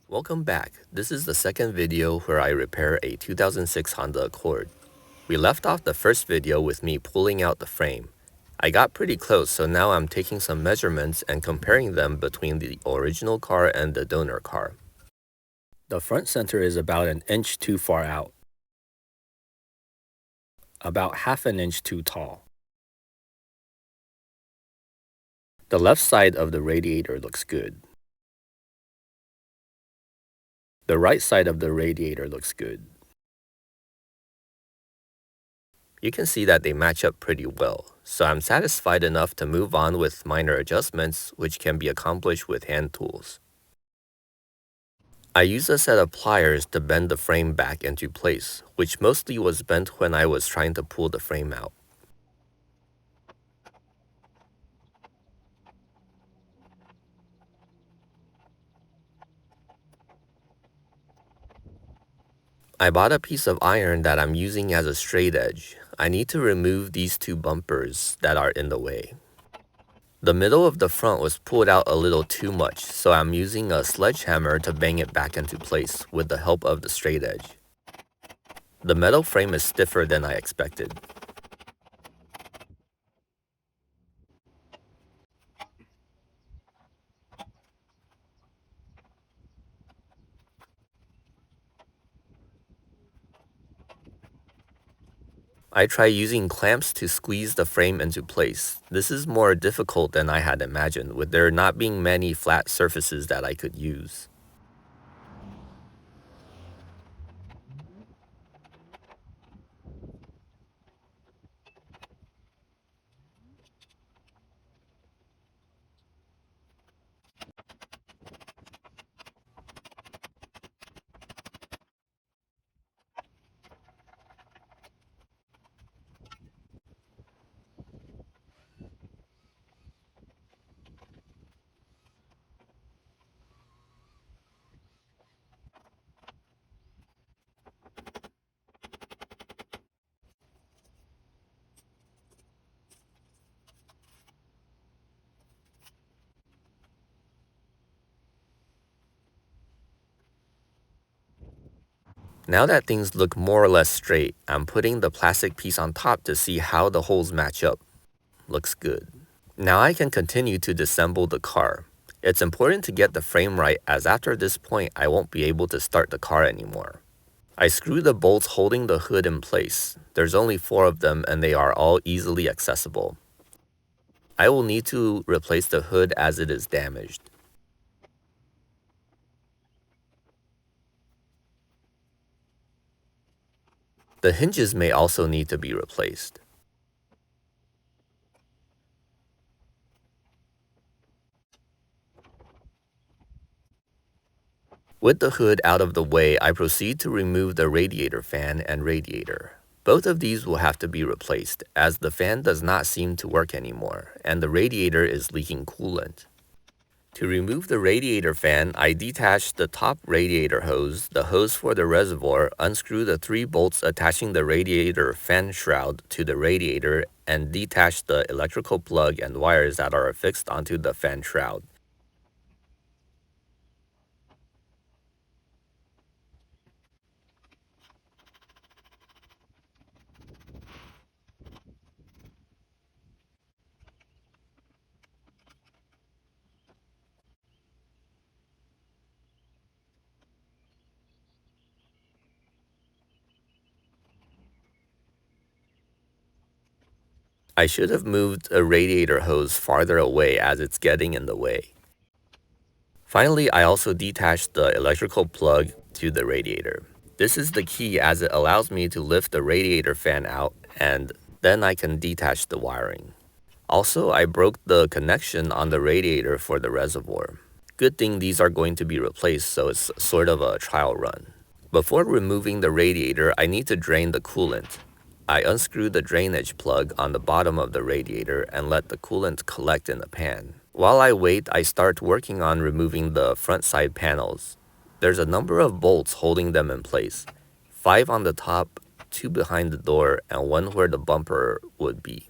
Welcome back. This is the second video where I repair a 2006 Honda Accord. We left off the first video with me pulling out the frame. I got pretty close, so now I'm taking some measurements and comparing them between the original car and the donor car. The front center is about an inch too far out, about half an inch too tall. The left side of the radiator looks good. The right side of the radiator looks good. You can see that they match up pretty well, so I'm satisfied enough to move on with minor adjustments, which can be accomplished with hand tools. I used a set of pliers to bend the frame back into place, which mostly was bent when I was trying to pull the frame out. I bought a piece of iron that I'm using as a straight edge. I need to remove these two bumpers that are in the way. The middle of the front was pulled out a little too much, so I'm using a sledgehammer to bang it back into place with the help of the straight edge. The metal frame is stiffer than I expected. I try using clamps to squeeze the frame into place. This is more difficult than I had imagined, with there not being many flat surfaces that I could use. Now that things look more or less straight, I'm putting the plastic piece on top to see how the holes match up. Looks good. Now I can continue to disassemble the car. It's important to get the frame right, as after this point I won't be able to start the car anymore. I screw the bolts holding the hood in place. There's only 4 of them and they are all easily accessible. I will need to replace the hood as it is damaged. The hinges may also need to be replaced. With the hood out of the way, I proceed to remove the radiator fan and radiator. Both of these will have to be replaced, as the fan does not seem to work anymore, and the radiator is leaking coolant. To remove the radiator fan, I detach the top radiator hose, the hose for the reservoir, unscrew the 3 bolts attaching the radiator fan shroud to the radiator, and detach the electrical plug and wires that are affixed onto the fan shroud. I should have moved a radiator hose farther away as it's getting in the way. Finally, I also detached the electrical plug to the radiator. This is the key as it allows me to lift the radiator fan out, and then I can detach the wiring. Also, I broke the connection on the radiator for the reservoir. Good thing these are going to be replaced, so it's sort of a trial run. Before removing the radiator, I need to drain the coolant. I unscrew the drainage plug on the bottom of the radiator and let the coolant collect in the pan. While I wait, I start working on removing the front side panels. There's a number of bolts holding them in place. 5 on the top, 2 behind the door, and 1 where the bumper would be.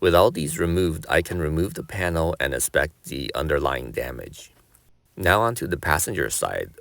With all these removed, I can remove the panel and inspect the underlying damage. Now onto the passenger side.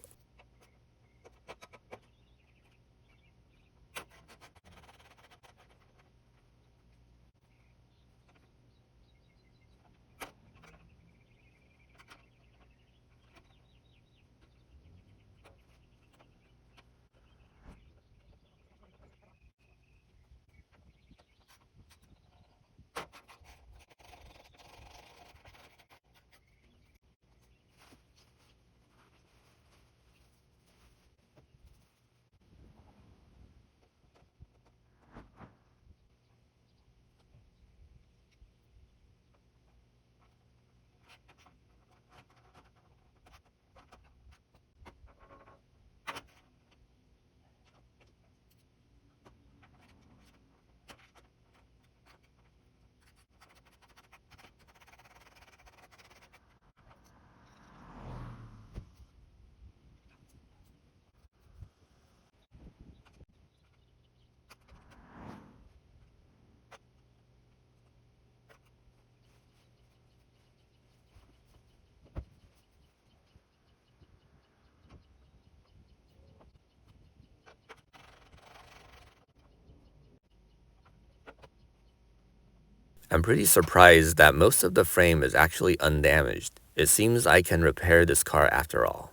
I'm pretty surprised that most of the frame is actually undamaged. It seems I can repair this car after all.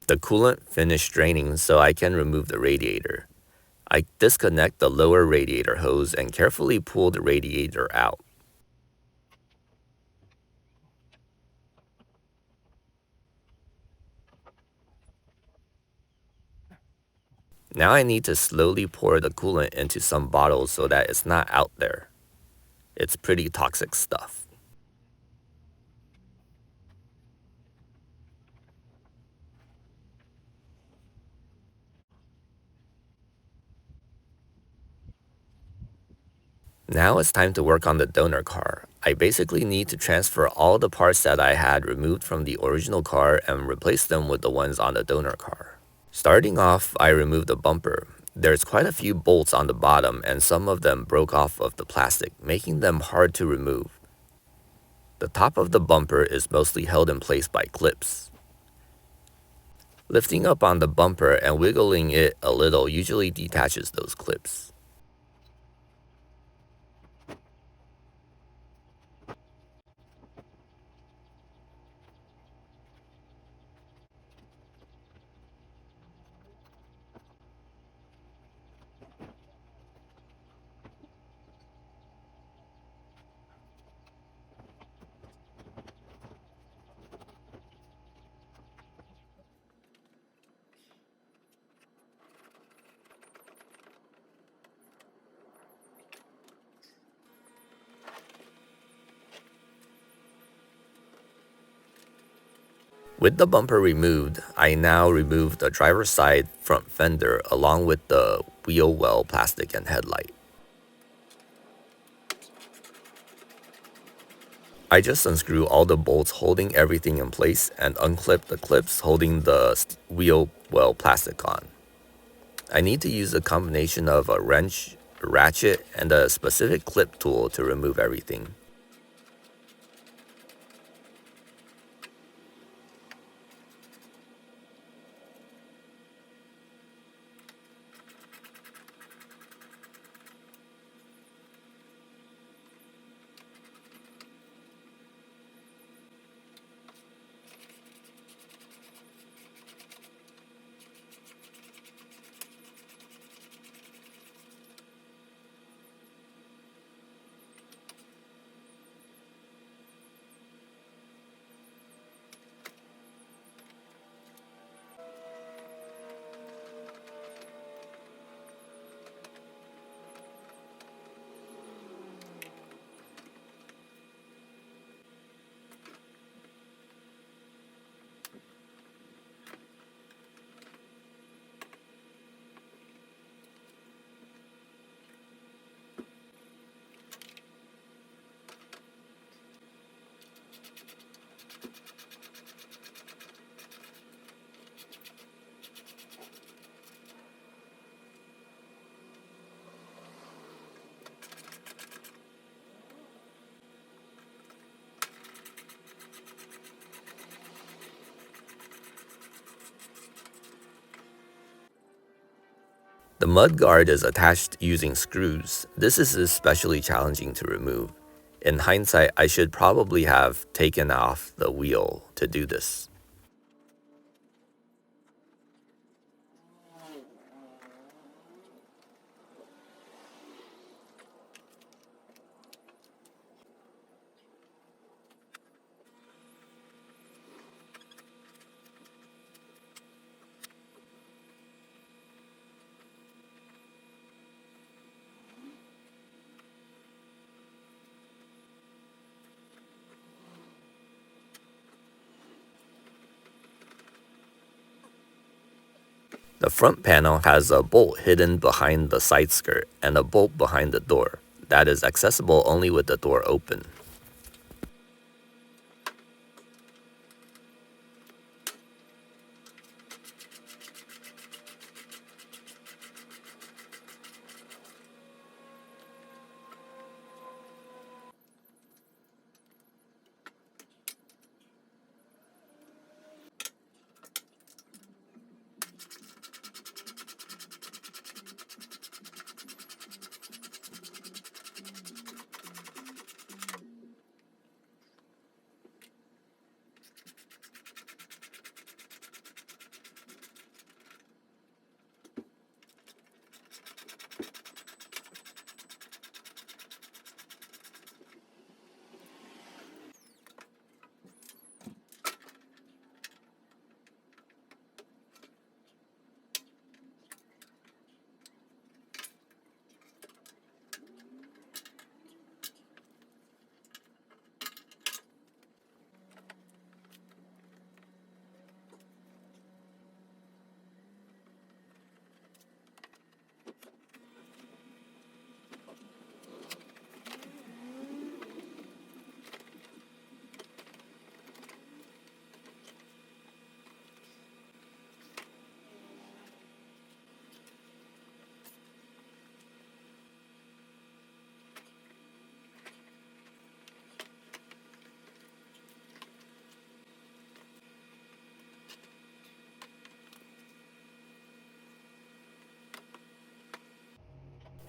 The coolant finished draining, so I can remove the radiator. I disconnect the lower radiator hose and carefully pull the radiator out. Now I need to slowly pour the coolant into some bottles so that it's not out there. It's pretty toxic stuff. Now it's time to work on the donor car. I basically need to transfer all the parts that I had removed from the original car and replace them with the ones on the donor car. Starting off, I removed the bumper. There's quite a few bolts on the bottom and some of them broke off of the plastic, making them hard to remove. The top of the bumper is mostly held in place by clips. Lifting up on the bumper and wiggling it a little usually detaches those clips. With the bumper removed, I now remove the driver's side front fender along with the wheel well plastic and headlight. I just unscrew all the bolts holding everything in place and unclip the clips holding the wheel well plastic on. I need to use a combination of a wrench, a ratchet, and a specific clip tool to remove everything. The mud guard is attached using screws. This is especially challenging to remove. In hindsight, I should probably have taken off the wheel to do this. The front panel has a bolt hidden behind the side skirt and a bolt behind the door that is accessible only with the door open.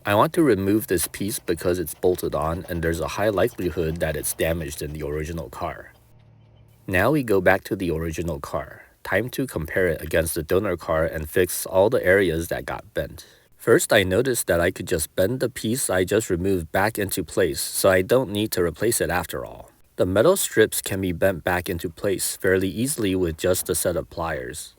I want to remove this piece because it's bolted on and there's a high likelihood that it's damaged in the original car. Now we go back to the original car. Time to compare it against the donor car and fix all the areas that got bent. First, I noticed that I could just bend the piece I just removed back into place, so I don't need to replace it after all. The metal strips can be bent back into place fairly easily with just a set of pliers.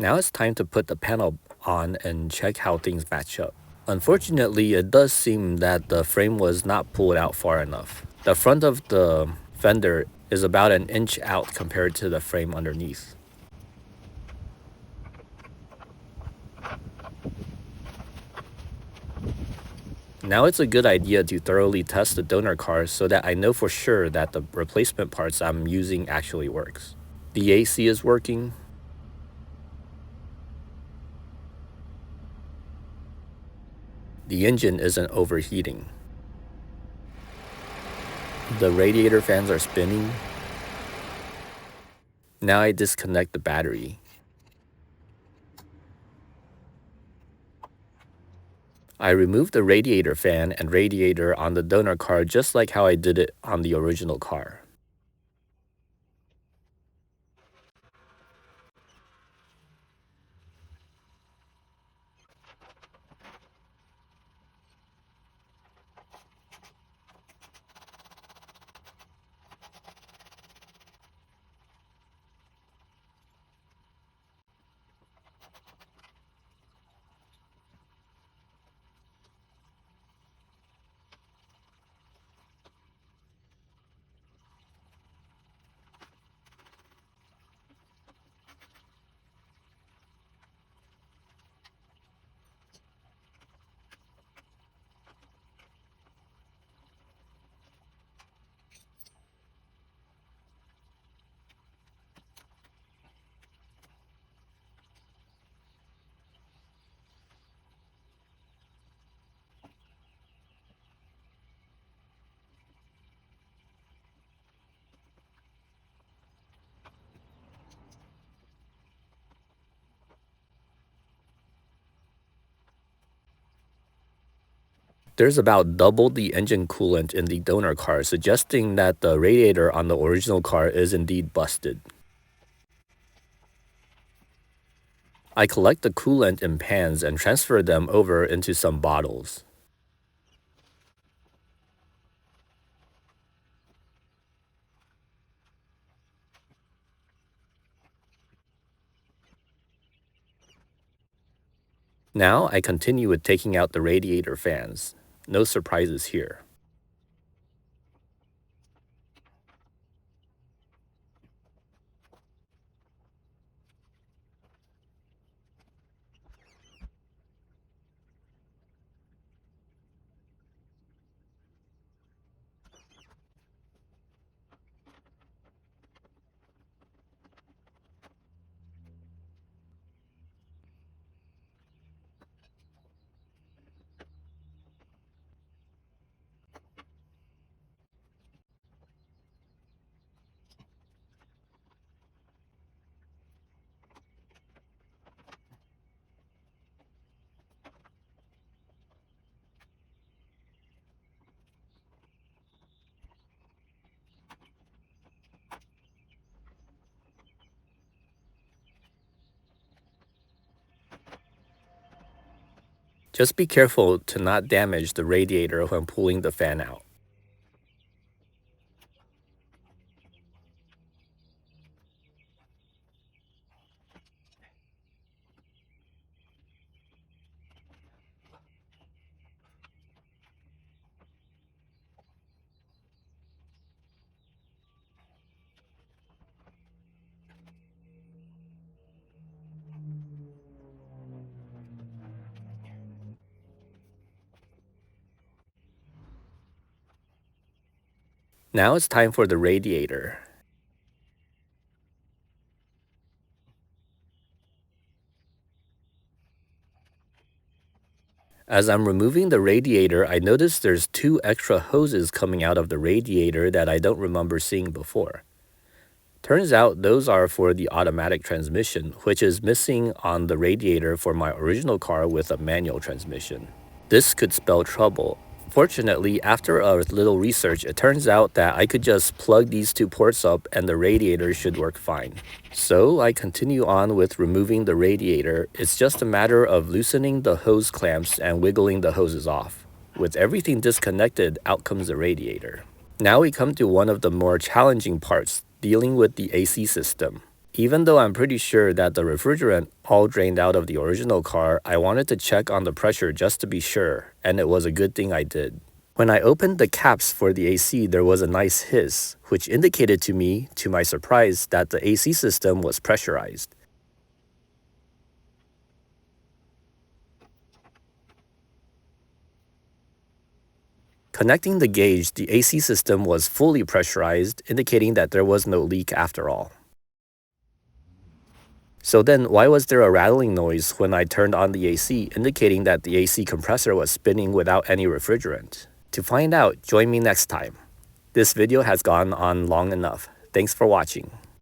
Now it's time to put the panel on and check how things match up. Unfortunately, it does seem that the frame was not pulled out far enough. The front of the fender is about an inch out compared to the frame underneath. Now it's a good idea to thoroughly test the donor car so that I know for sure that the replacement parts I'm using actually works. The AC is working. The engine isn't overheating. The radiator fans are spinning. Now I disconnect the battery. I removed the radiator fan and radiator on the donor car just like how I did it on the original car. There's about double the engine coolant in the donor car, suggesting that the radiator on the original car is indeed busted. I collect the coolant in pans and transfer them over into some bottles. Now I continue with taking out the radiator fans. No surprises here. Just be careful to not damage the radiator when pulling the fan out. Now it's time for the radiator. As I'm removing the radiator, I notice there's 2 extra hoses coming out of the radiator that I don't remember seeing before. Turns out those are for the automatic transmission, which is missing on the radiator for my original car with a manual transmission. This could spell trouble. Fortunately, after a little research, it turns out that I could just plug these 2 ports up and the radiator should work fine. So I continue on with removing the radiator. It's just a matter of loosening the hose clamps and wiggling the hoses off. With everything disconnected, out comes the radiator. Now we come to one of the more challenging parts, dealing with the AC system. Even though I'm pretty sure that the refrigerant all drained out of the original car, I wanted to check on the pressure just to be sure, and it was a good thing I did. When I opened the caps for the AC, there was a nice hiss, which indicated to me, to my surprise, that the AC system was pressurized. Connecting the gauge, the AC system was fully pressurized, indicating that there was no leak after all. So then, why was there a rattling noise when I turned on the AC, indicating that the AC compressor was spinning without any refrigerant? To find out, join me next time. This video has gone on long enough. Thanks for watching.